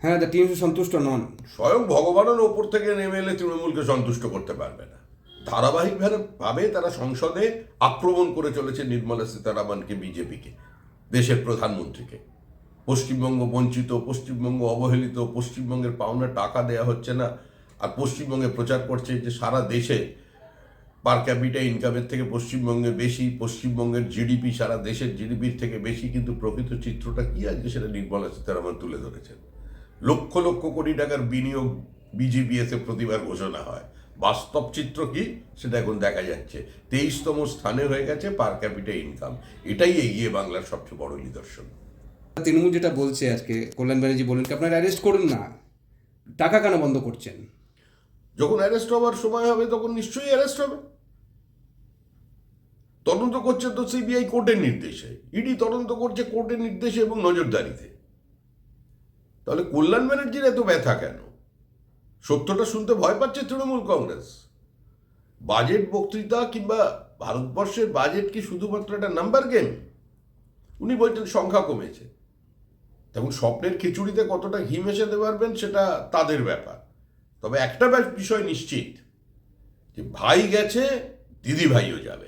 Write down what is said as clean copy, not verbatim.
হ্যাঁ, the TMC সন্তুষ্ট নন। স্বয়ং ভগবানের ওপর থেকে নেমে এলে তৃণমূলকে সন্তুষ্ট করতে পারবে না। ধারাবাহিকভাবে তারা সংসদে আক্রমণ করে চলেছে নির্মলা সীতারামনকে, বিজেপিকে, দেশের প্রধানমন্ত্রীকে। পশ্চিমবঙ্গ বঞ্চিত, পশ্চিমবঙ্গ অবহেলিত, পশ্চিমবঙ্গের পাওনা টাকা দেয়া হচ্ছে না। আর পশ্চিমবঙ্গে প্রচার করছে যে সারা দেশে পার ক্যাপিটা ইনকামের থেকে পশ্চিমবঙ্গে বেশি, পশ্চিমবঙ্গের জিডিপি সারা দেশের জিডিপির থেকে বেশি। কিন্তু প্রকৃত চিত্রটা কি আজকে সেটা নির্মলা সীতারামন তুলে ধরেছেন। লক্ষ লক্ষ কোটি টাকার বিনিয়োগ বিজিবিএস এ প্রতিবার ঘোষণা হয়, বাস্তব চিত্র কি সেটা এখন দেখা যাচ্ছে। 23তম স্থানে হয়ে গেছে পার ক্যাপিটা ইনকাম। এটাই এগিয়ে বাংলার সবচেয়ে বড় নিদর্শন। তৃণমূল যেটা বলছে আজকে, কল্যাণ ব্যানার্জি বলেন কি আপনারা অ্যারেস্ট করুন না, টাকা কেন বন্ধ করছেন? যখন অ্যারেস্ট হওয়ার সময় হবে তখন নিশ্চয়ই অ্যারেস্ট হবে। তদন্ত করছে তো সিবিআই কোর্টের নির্দেশে, ইডি তদন্ত করছে কোর্টের নির্দেশে এবং নজরদারিতে। তাহলে কল্যাণ ব্যানার্জির এত ব্যথা কেন? সত্যটা শুনতে ভয় পাচ্ছে তৃণমূল কংগ্রেস? বাজেট বক্তৃতা কিংবা ভারতবর্ষের বাজেট কি শুধুমাত্র একটা নাম্বার গেম? উনি বলছেন সংখ্যা কমেছে, তখন স্বপ্নের খিচুড়িতে কতটা ঘি মেশাতে পারবেন সেটা তাদের ব্যাপার। তবে একটা বিষয় নিশ্চিত, যে ভাই গেছে, দিদি ভাইও যাবে।